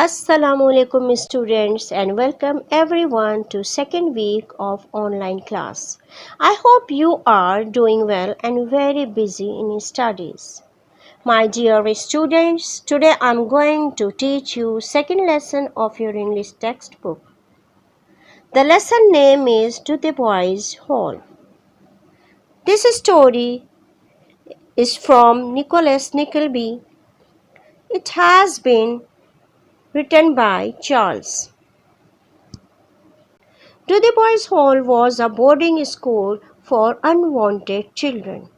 Assalamu alaikum students and welcome everyone to second week of online class. I hope you are doing well and very busy in studies. My dear students, today I am going to teach you second lesson of your English textbook. The lesson name is To the Boys Hall. This story is from Nicholas Nickleby. It has been written by Charles. To the Boys' Hall was a boarding school for unwanted children.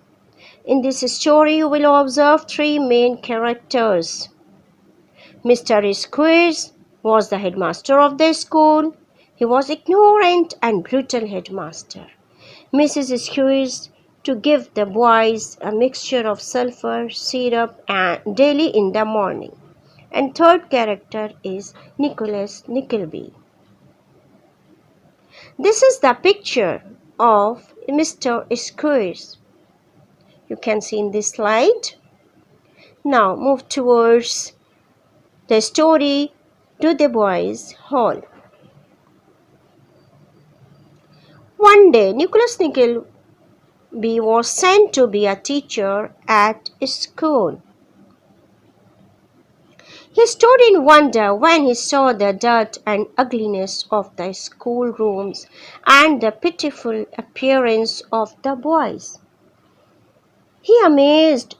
In this story, you will observe three main characters. Mr. Squeers was the headmaster of the school. He was ignorant and brutal headmaster. Mrs. Squeers to give the boys a mixture of sulfur syrup and daily in the morning. And third character is Nicholas Nickleby. This is the picture of Mr. Squeers. You can see in this slide. Now move towards the story To the Boys' Hall. One day, Nicholas Nickleby was sent to be a teacher at school. He stood in wonder when he saw the dirt and ugliness of the schoolrooms and the pitiful appearance of the boys. He amazed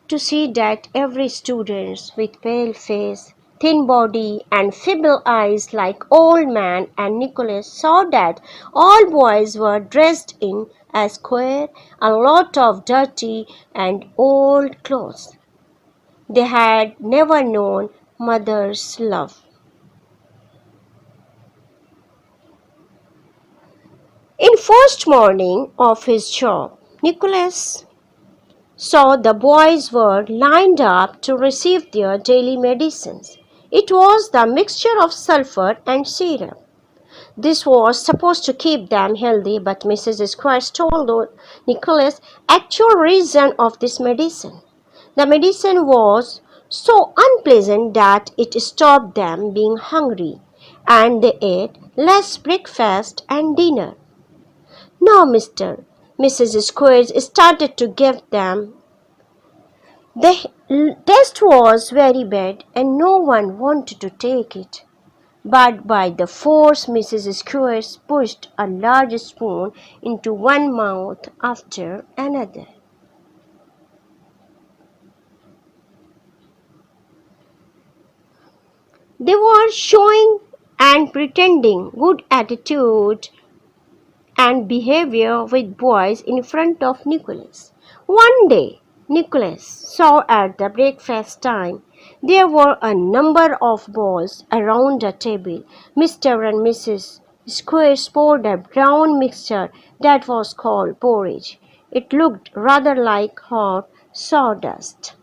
to see that every student with pale face, thin body and feeble eyes like old man, and Nicholas saw that all boys were dressed in a square, a lot of dirty and old clothes. They had never known mother's love. In first morning of his job, Nicholas saw the boys were lined up to receive their daily medicines. It was the mixture of sulfur and syrup. This was supposed to keep them healthy, but Mrs. Squires told Nicholas actual reason of this medicine. The medicine was so unpleasant that it stopped them being hungry, and they ate less breakfast and dinner. Now Mrs. Squires started to give them. The test was very bad and no one wanted to take it. But by the force Mrs. Squires pushed a large spoon into one mouth after another. They were showing and pretending good attitude and behavior with boys in front of Nicholas. One day, Nicholas saw at the breakfast time there were a number of balls around the table. Mr. and Mrs. Squares poured a brown mixture that was called porridge. It looked rather like hot sawdust.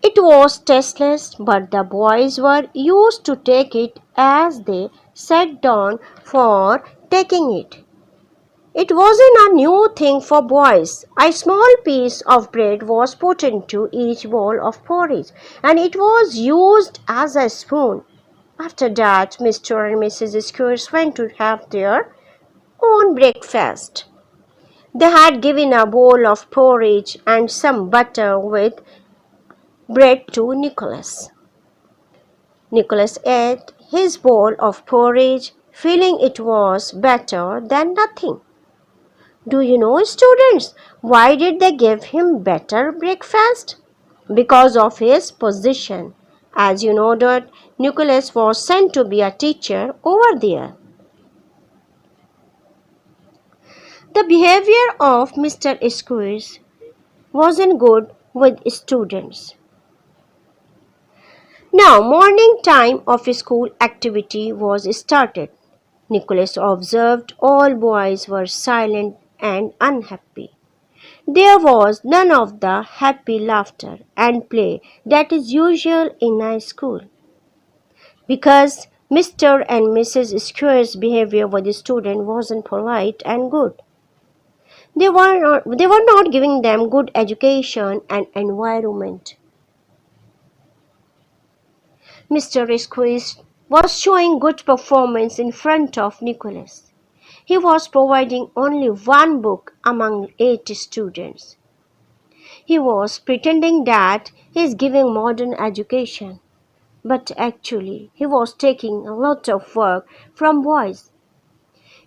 It was tasteless, but the boys were used to take it as they sat down for taking it. It wasn't a new thing for boys. A small piece of bread was put into each bowl of porridge, and it was used as a spoon. After that, Mr. and Mrs. Squires went to have their own breakfast. They had given a bowl of porridge and some butter with bread to Nicholas. Nicholas ate his bowl of porridge, feeling it was better than nothing. Do you know, students, why did they give him better breakfast? Because of his position. As you know that Nicholas was sent to be a teacher over there. The behavior of Mr. Squeers wasn't good with students. Now morning time of school activity was started. Nicholas observed all boys were silent and unhappy. There was none of the happy laughter and play that is usual in a school. Because Mr. and Mrs. Square's behavior with the student wasn't polite and good. They were not giving them good education and environment. Mr. Squeeze was showing good performance in front of Nicholas. He was providing only one book among 80 students. He was pretending that he is giving modern education, but actually he was taking a lot of work from boys.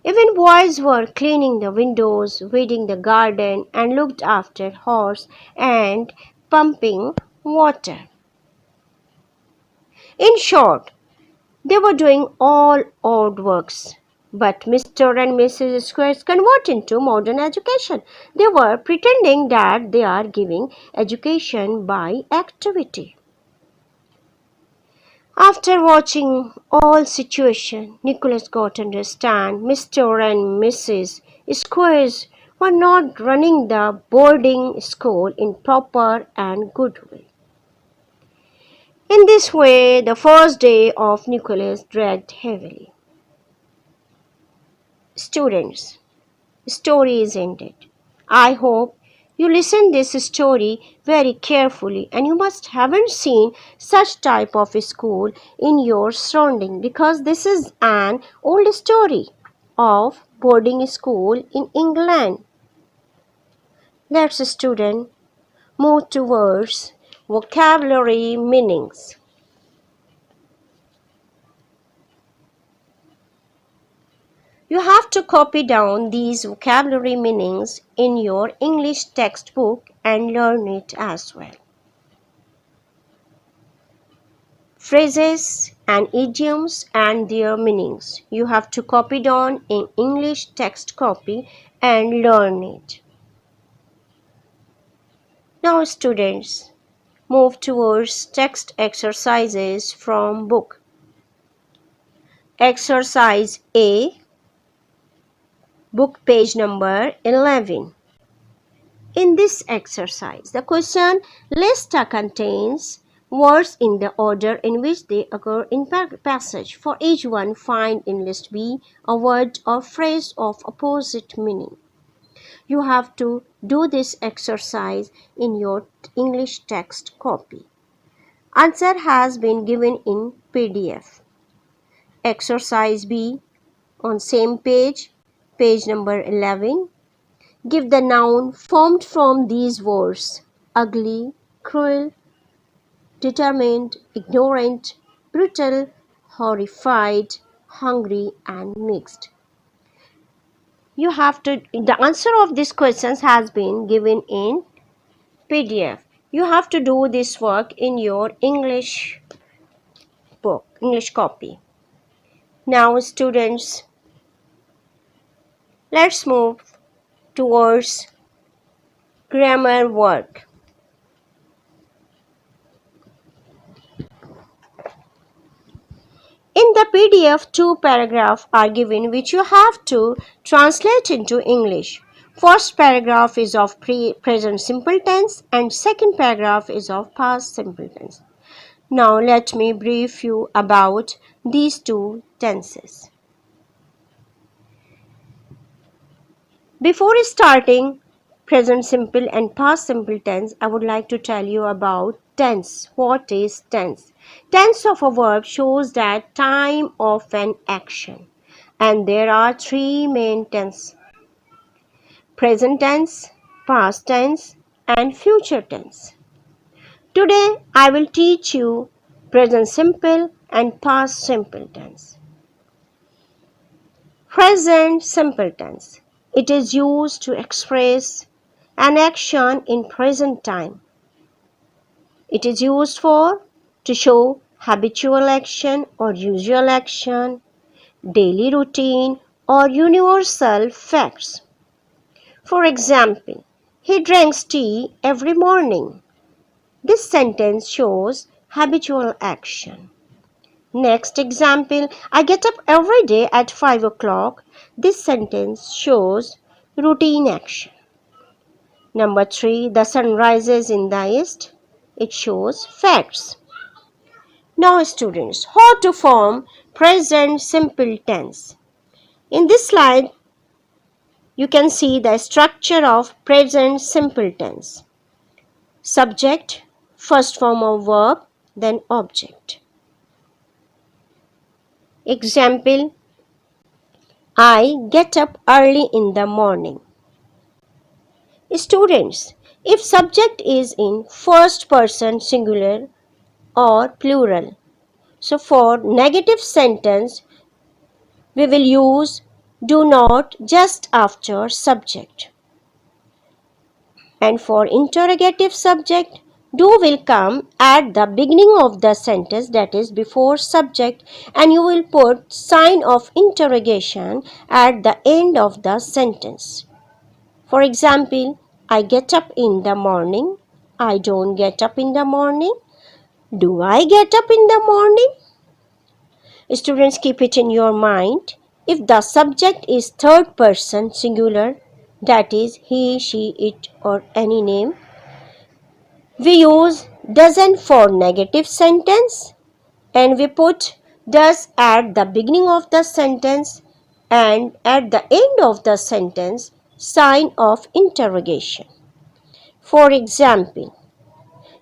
Even boys were cleaning the windows, weeding the garden, and looked after horse and pumping water. In short, they were doing all odd works. But Mr. and Mrs. Squares convert into modern education. They were pretending that they are giving education by activity. After watching all situation, Nicholas got to understand Mr. and Mrs. Squares were not running the boarding school in proper and good way. In this way, the first day of Nicholas dragged heavily. Students, story is ended. I hope you listen this story very carefully, and you must haven't seen such type of school in your surrounding, because this is an old story of boarding school in England. Let's student move towards vocabulary meanings. You have to copy down these vocabulary meanings in your English textbook and learn it as well. Phrases and idioms and their meanings. You have to copy down in English text copy and learn it. Now students, move towards text exercises from book. Exercise A, book page number 11. In this exercise, the question list contains words in the order in which they occur in passage. For each one, find in list B a word or phrase of opposite meaning. You have to do this exercise in your English text copy. Answer has been given in PDF. Exercise B on same page, page number 11. Give the noun formed from these words: ugly, cruel, determined, ignorant, brutal, horrified, hungry, and mixed. The answer of these questions has been given in PDF. You have to do this work in your English book, English copy. Now students, let's move towards grammar work. In the PDF, two paragraphs are given which you have to translate into English. First paragraph is of present simple tense and second paragraph is of past simple tense. Now let me brief you about these two tenses. Before starting present simple and past simple tense, I would like to tell you about tense. What is tense? Tense of a verb shows that time of an action. And there are three main tenses: present tense, past tense, and future tense. Today I will teach you present simple and past simple tense. Present simple tense. It is used to express an action in present time. It is used to show habitual action or usual action, daily routine, or universal facts. For example, he drinks tea every morning. This sentence shows habitual action. Next example, I get up every day at 5 o'clock. This sentence shows routine action. Number 3, the sun rises in the east. It shows facts. Now students, how to form present simple tense. In this slide, you can see the structure of present simple tense. Subject, first form of verb, then object. Example, I get up early in the morning. Students, if subject is in first person singular or plural, so for negative sentence we will use do not just after subject. And for interrogative subject, do will come at the beginning of the sentence, that is before subject, and you will put sign of interrogation at the end of the sentence. For example, I get up in the morning. I don't get up in the morning. Do I get up in the morning? Students, keep it in your mind. If the subject is third person singular, that is he, she, it, or any name, we use doesn't for negative sentence and we put does at the beginning of the sentence and at the end of the sentence sign of interrogation. For example,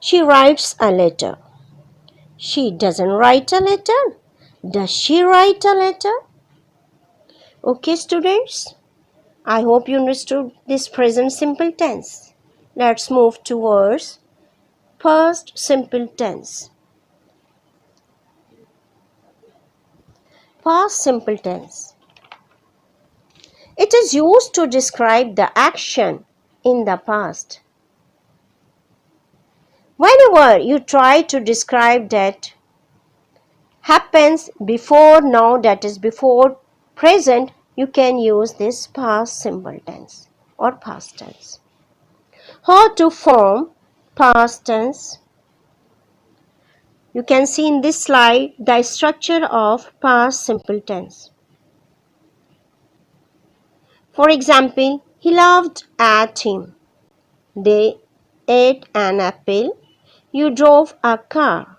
she writes a letter. She doesn't write a letter. Does she write a letter? Okay, students, I hope you understood this present simple tense. Let's move towards past simple tense. Past simple tense. It is used to describe the action in the past. Whenever you try to describe that happens before now, that is before present, you can use this past simple tense or past tense. How to form past tense? You can see in this slide the structure of past simple tense. For example, he laughed at him. They ate an apple. You drove a car.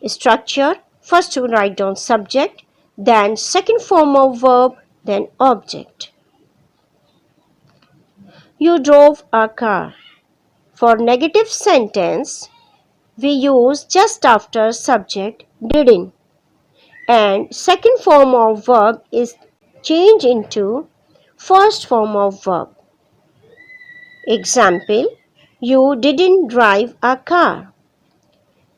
Structure, first you write down subject, then second form of verb, then object. You drove a car. For negative sentence, we use just after subject didn't, and second form of verb is changed into first form of verb. Example, you didn't drive a car.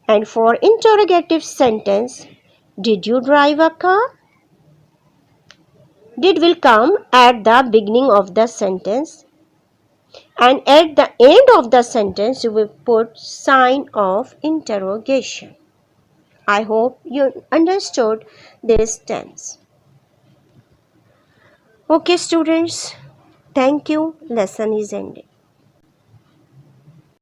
And for interrogative sentence, did you drive a car? Did will come at the beginning of the sentence and at the end of the sentence you will put sign of interrogation. I hope you understood this tense. Okay students, thank you. Lesson is ended.